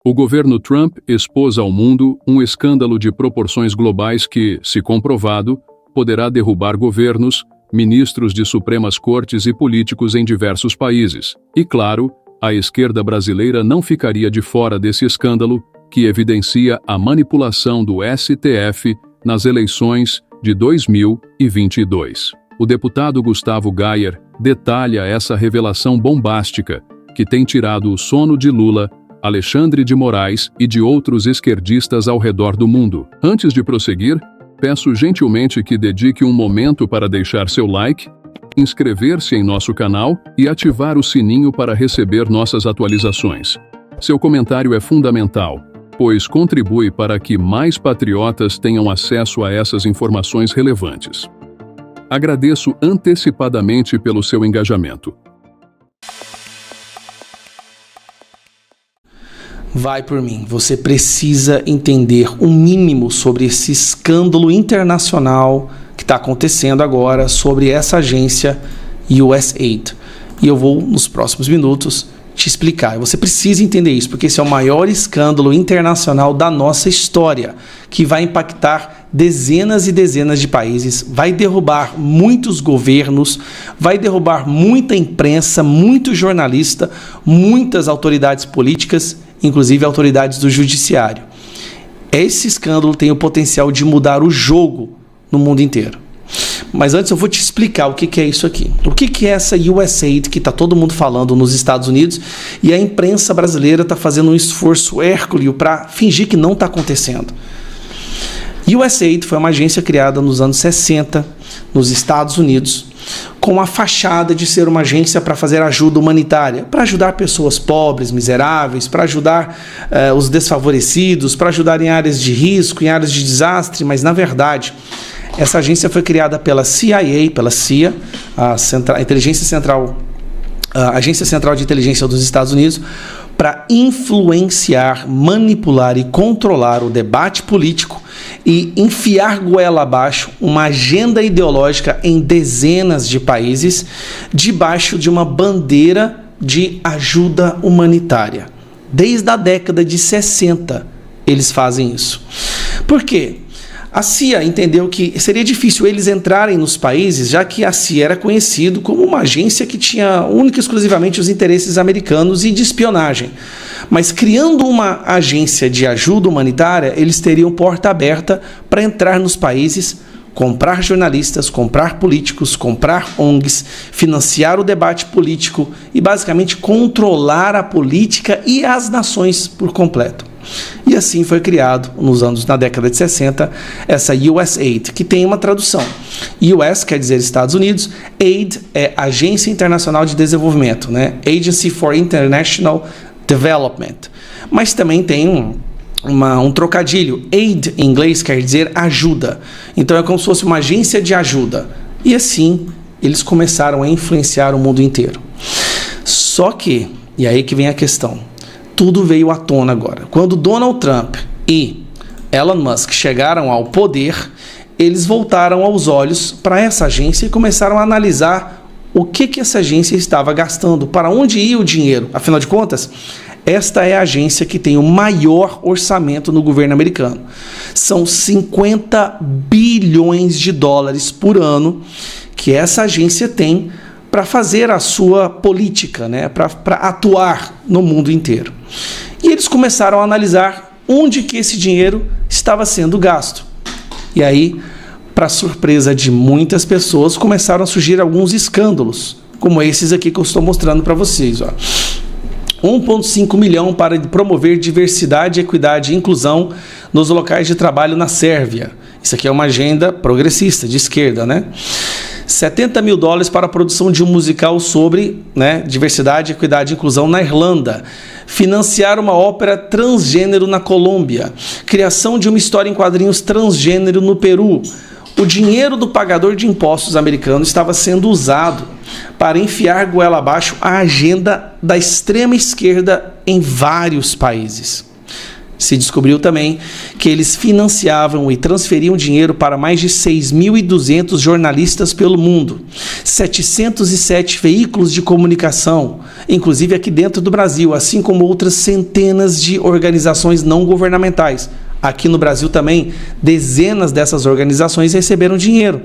O governo Trump expôs ao mundo um escândalo de proporções globais que, se comprovado, poderá derrubar governos, ministros de Supremas Cortes e políticos em diversos países. E, claro, a esquerda brasileira não ficaria de fora desse escândalo, que evidencia a manipulação do STF nas eleições de 2022. O deputado Gustavo Gayer detalha essa revelação bombástica, que tem tirado o sono de Lula, Alexandre de Moraes e de outros esquerdistas ao redor do mundo. Antes de prosseguir, peço gentilmente que dedique um momento para deixar seu like, inscrever-se em nosso canal e ativar o sininho para receber nossas atualizações. Seu comentário é fundamental, pois contribui para que mais patriotas tenham acesso a essas informações relevantes. Agradeço antecipadamente pelo seu engajamento. Vai por mim, você precisa entender o mínimo sobre esse escândalo internacional que está acontecendo agora sobre essa agência USAID. E eu vou, nos próximos minutos, te explicar. Você precisa entender isso, porque esse é o maior escândalo internacional da nossa história, que vai impactar dezenas e dezenas de países, vai derrubar muitos governos, vai derrubar muita imprensa, muito jornalista, muitas autoridades políticas, inclusive autoridades do judiciário. Esse escândalo tem o potencial de mudar o jogo no mundo inteiro. Mas antes eu vou te explicar o que é isso aqui. O que é essa USAID que está todo mundo falando nos Estados Unidos e a imprensa brasileira está fazendo um esforço hércules para fingir que não está acontecendo. USAID foi uma agência criada nos anos 60 nos Estados Unidos com a fachada de ser uma agência para fazer ajuda humanitária, para ajudar pessoas pobres, miseráveis, para ajudar os desfavorecidos, para ajudar em áreas de risco, em áreas de desastre, mas na verdade essa agência foi criada pela CIA, pela CIA, a Agência Central de Inteligência dos Estados Unidos, para influenciar, manipular e controlar o debate político e enfiar goela abaixo uma agenda ideológica em dezenas de países debaixo de uma bandeira de ajuda humanitária. Desde a década de 60 eles fazem isso. Por quê? A CIA entendeu que seria difícil eles entrarem nos países, já que a CIA era conhecido como uma agência que tinha única e exclusivamente os interesses americanos e de espionagem. Mas criando uma agência de ajuda humanitária, eles teriam porta aberta para entrar nos países, comprar jornalistas, comprar políticos, comprar ONGs, financiar o debate político e basicamente controlar a política e as nações por completo. E assim foi criado, na década de 60, essa USAID, que tem uma tradução. US quer dizer Estados Unidos, AID é Agência Internacional de Desenvolvimento, né? Agency for International Development. Mas também tem um trocadilho. Aid, em inglês, quer dizer ajuda. Então é como se fosse uma agência de ajuda. E assim, eles começaram a influenciar o mundo inteiro. Só que, e aí que vem a questão, tudo veio à tona agora. Quando Donald Trump e Elon Musk chegaram ao poder, eles voltaram aos olhos para essa agência e começaram a analisar o que essa agência estava gastando, para onde ia o dinheiro. Afinal de contas, esta é a agência que tem o maior orçamento no governo americano. São 50 bilhões de dólares por ano que essa agência tem para fazer a sua política, né? Para atuar no mundo inteiro. E eles começaram a analisar onde que esse dinheiro estava sendo gasto. E aí, para surpresa de muitas pessoas, começaram a surgir alguns escândalos, como esses aqui que eu estou mostrando para vocês. 1,5 milhão para promover diversidade, equidade e inclusão nos locais de trabalho na Sérvia. Isso aqui é uma agenda progressista, de esquerda, né? 70 mil dólares para a produção de um musical sobre, diversidade, equidade e inclusão na Irlanda. Financiar uma ópera transgênero na Colômbia. Criação de uma história em quadrinhos transgênero no Peru. O dinheiro do pagador de impostos americano estava sendo usado para enfiar goela abaixo a agenda da extrema esquerda em vários países. Se descobriu também que eles financiavam e transferiam dinheiro para mais de 6.200 jornalistas pelo mundo, 707 veículos de comunicação, inclusive aqui dentro do Brasil, assim como outras centenas de organizações não governamentais. Aqui no Brasil também, dezenas dessas organizações receberam dinheiro,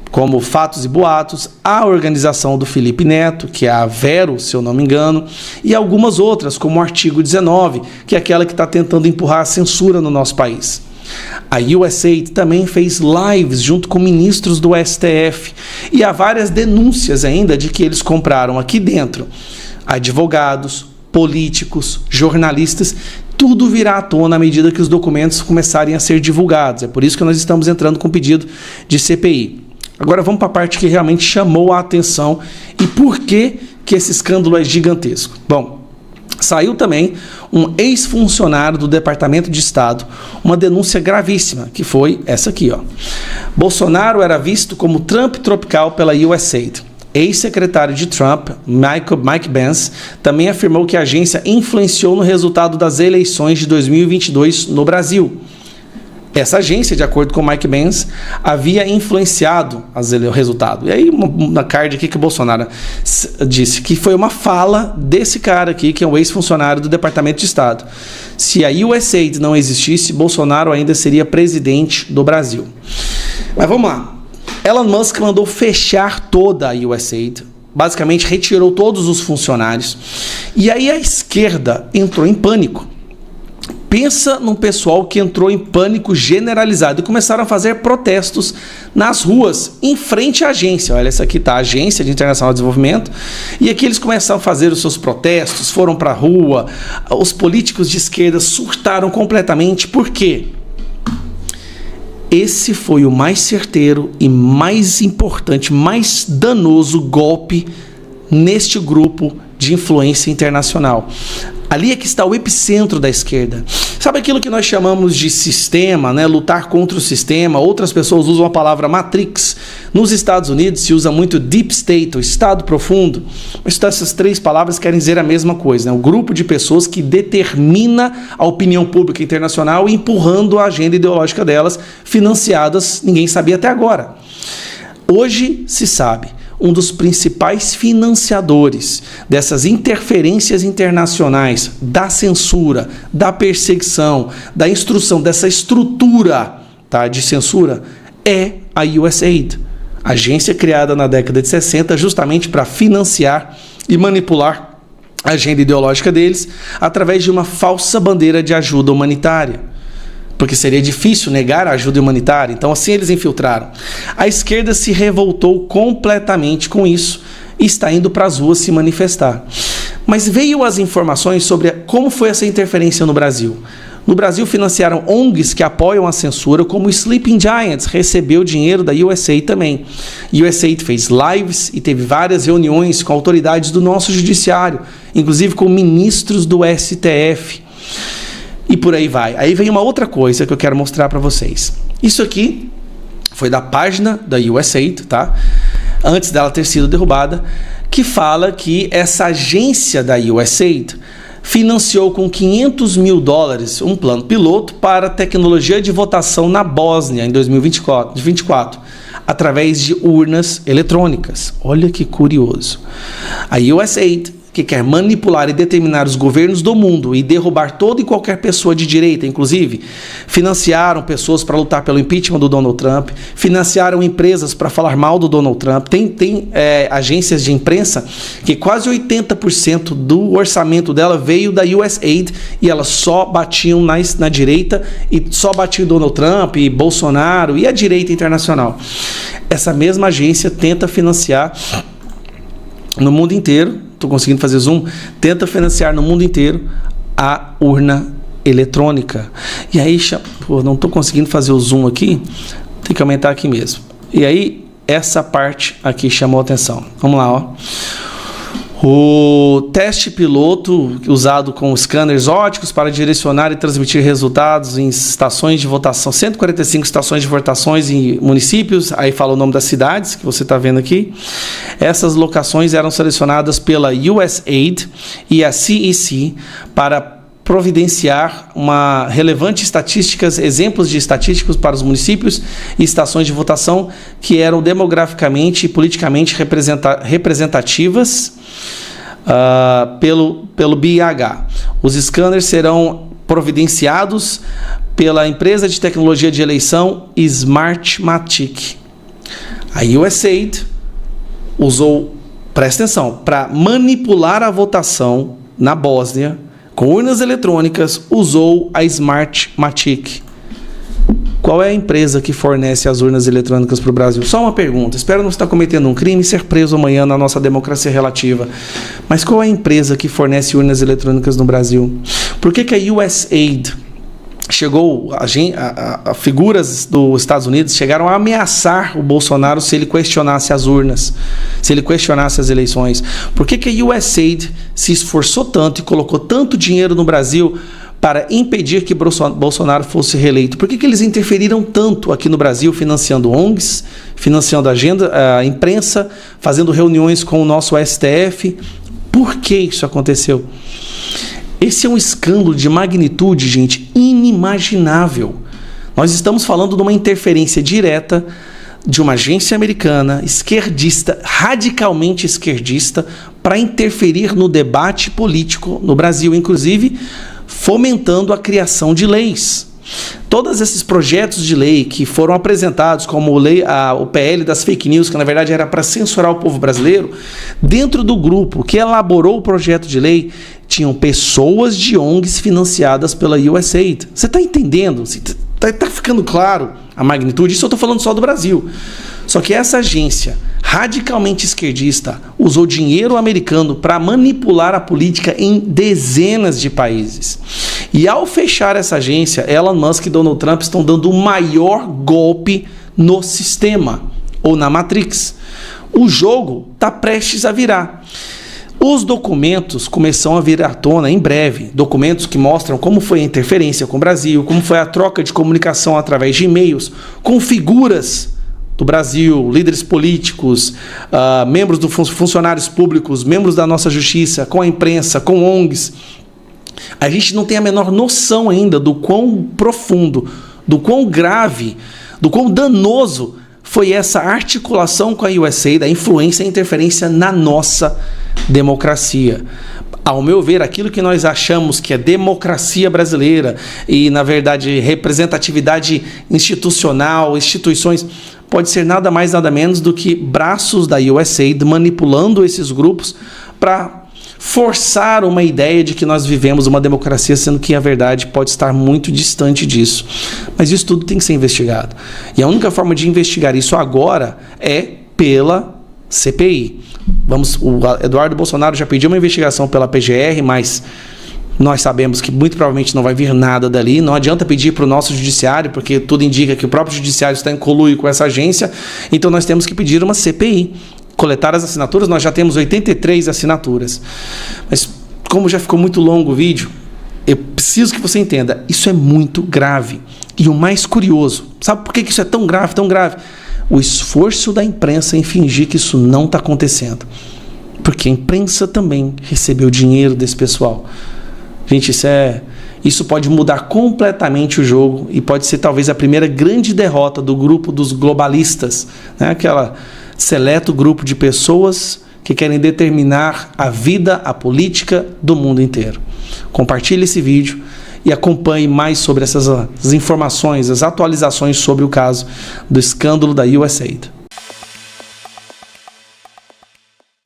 como Fatos e Boatos, a organização do Felipe Neto, que é a Vero, se eu não me engano, e algumas outras, como o Artigo 19, que é aquela que está tentando empurrar a censura no nosso país. A USAID também fez lives junto com ministros do STF, e há várias denúncias ainda de que eles compraram aqui dentro advogados, políticos, jornalistas. Tudo virá à tona à medida que os documentos começarem a ser divulgados. É por isso que nós estamos entrando com pedido de CPI. Agora vamos para a parte que realmente chamou a atenção e por que esse escândalo é gigantesco. Bom, saiu também um ex-funcionário do Departamento de Estado, uma denúncia gravíssima, que foi essa aqui, ó. Bolsonaro era visto como Trump tropical pela USAID. Ex-secretário de Trump, Mike Pence, também afirmou que a agência influenciou no resultado das eleições de 2022 no Brasil. Essa agência, de acordo com Mike Pence, havia influenciado o resultado. E aí, na card aqui que o Bolsonaro disse que foi uma fala desse cara aqui, que é um ex-funcionário do Departamento de Estado. Se a USAID não existisse, Bolsonaro ainda seria presidente do Brasil. Mas vamos lá. Elon Musk mandou fechar toda a USAID, basicamente retirou todos os funcionários. E aí a esquerda entrou em pânico. Pensa num pessoal que entrou em pânico generalizado e começaram a fazer protestos nas ruas, em frente à agência. Olha, essa aqui está a Agência de Internacional de Desenvolvimento. E aqui eles começaram a fazer os seus protestos, foram para a rua. Os políticos de esquerda surtaram completamente. Por quê? Esse foi o mais certeiro e mais importante, mais danoso golpe neste grupo de influência internacional. Ali é que está o epicentro da esquerda. Sabe aquilo que nós chamamos de sistema, né? Lutar contra o sistema? Outras pessoas usam a palavra Matrix. Nos Estados Unidos se usa muito Deep State, o Estado Profundo. Mas essas três palavras querem dizer a mesma coisa, né? O grupo de pessoas que determina a opinião pública internacional, empurrando a agenda ideológica delas, financiadas, ninguém sabia até agora. Hoje se sabe. Um dos principais financiadores dessas interferências internacionais, da censura, da perseguição, da instrução, dessa estrutura, tá, de censura, é a USAID, agência criada na década de 60 justamente para financiar e manipular a agenda ideológica deles através de uma falsa bandeira de ajuda humanitária. Porque seria difícil negar a ajuda humanitária, então assim eles infiltraram. A esquerda se revoltou completamente com isso e está indo para as ruas se manifestar. Mas veio as informações sobre como foi essa interferência no Brasil. No Brasil financiaram ONGs que apoiam a censura, como o Sleeping Giants recebeu dinheiro da USAID também. A USAID fez lives e teve várias reuniões com autoridades do nosso judiciário, inclusive com ministros do STF. E por aí vai. Aí vem uma outra coisa que eu quero mostrar para vocês. Isso aqui foi da página da USAID, tá? Antes dela ter sido derrubada, que fala que essa agência da USAID financiou com $500 mil um plano piloto para tecnologia de votação na Bósnia em 2024, através de urnas eletrônicas. Olha que curioso. A USAID, que quer manipular e determinar os governos do mundo e derrubar toda e qualquer pessoa de direita, inclusive, financiaram pessoas para lutar pelo impeachment do Donald Trump, financiaram empresas para falar mal do Donald Trump. Tem agências de imprensa que quase 80% do orçamento dela veio da USAID e elas só batiam na direita e só batiam Donald Trump e Bolsonaro e a direita internacional. Essa mesma agência tenta financiar no mundo inteiro, estou conseguindo fazer zoom, tenta financiar no mundo inteiro a urna eletrônica. E aí, não estou conseguindo fazer o zoom aqui, tem que aumentar aqui mesmo. E aí, essa parte aqui chamou a atenção. Vamos lá, ó. O teste piloto usado com scanners ópticos para direcionar e transmitir resultados em estações de votação, 145 estações de votações em municípios, aí fala o nome das cidades que você está vendo aqui. Essas locações eram selecionadas pela USAID e a CEC para providenciar exemplos de estatísticos para os municípios e estações de votação que eram demograficamente e politicamente representativas pelo BIH. Os scanners serão providenciados pela empresa de tecnologia de eleição Smartmatic. A USAID usou, presta atenção, para manipular a votação na Bósnia com urnas eletrônicas, usou a Smartmatic. Qual é a empresa que fornece as urnas eletrônicas para o Brasil? Só uma pergunta. Espero não estar cometendo um crime e ser preso amanhã na nossa democracia relativa. Mas qual é a empresa que fornece urnas eletrônicas no Brasil? Por que a USAID chegou, figuras dos Estados Unidos chegaram a ameaçar o Bolsonaro se ele questionasse as urnas, se ele questionasse as eleições? Por que a USAID se esforçou tanto e colocou tanto dinheiro no Brasil para impedir que Bolsonaro fosse reeleito? Por que eles interferiram tanto aqui no Brasil, financiando ONGs, financiando a imprensa, fazendo reuniões com o nosso STF? Por que isso aconteceu? Esse é um escândalo de magnitude, gente, inimaginável. Nós estamos falando de uma interferência direta de uma agência americana, esquerdista, radicalmente esquerdista, para interferir no debate político no Brasil, inclusive fomentando a criação de leis. Todos esses projetos de lei que foram apresentados como o PL das fake news, que na verdade era para censurar o povo brasileiro, dentro do grupo que elaborou o projeto de lei, tinham pessoas de ONGs financiadas pela USAID. Você está entendendo? Está ficando claro a magnitude? Isso eu estou falando só do Brasil. Só que essa agência radicalmente esquerdista usou dinheiro americano para manipular a política em dezenas de países. E ao fechar essa agência, Elon Musk e Donald Trump estão dando o maior golpe no sistema, ou na Matrix. O jogo está prestes a virar. Os documentos começam a vir à tona em breve. Documentos que mostram como foi a interferência com o Brasil, como foi a troca de comunicação através de e-mails com figuras do Brasil, líderes políticos, membros funcionários públicos, membros da nossa justiça, com a imprensa, com ONGs. A gente não tem a menor noção ainda do quão profundo, do quão grave, do quão danoso foi essa articulação com a USAID, da influência e interferência na nossa democracia. Ao meu ver, aquilo que nós achamos que é democracia brasileira e, na verdade, representatividade institucional, instituições, pode ser nada mais, nada menos do que braços da USAID manipulando esses grupos para forçar uma ideia de que nós vivemos uma democracia, sendo que a verdade pode estar muito distante disso. Mas isso tudo tem que ser investigado. E a única forma de investigar isso agora é pela CPI. O Eduardo Bolsonaro já pediu uma investigação pela PGR, mas nós sabemos que muito provavelmente não vai vir nada dali. Não adianta pedir para o nosso judiciário, porque tudo indica que o próprio judiciário está em conluio com essa agência. Então nós temos que pedir uma CPI. Coletar as assinaturas, nós já temos 83 assinaturas. Mas como já ficou muito longo o vídeo, eu preciso que você entenda, isso é muito grave. E o mais curioso, sabe por que isso é tão grave, tão grave? O esforço da imprensa em fingir que isso não está acontecendo. Porque a imprensa também recebeu dinheiro desse pessoal. Gente, isso pode mudar completamente o jogo e pode ser talvez a primeira grande derrota do grupo dos globalistas, né? Aquela seleto grupo de pessoas que querem determinar a vida, a política do mundo inteiro. Compartilhe esse vídeo e acompanhe mais sobre essas informações, as atualizações sobre o caso do escândalo da USAID.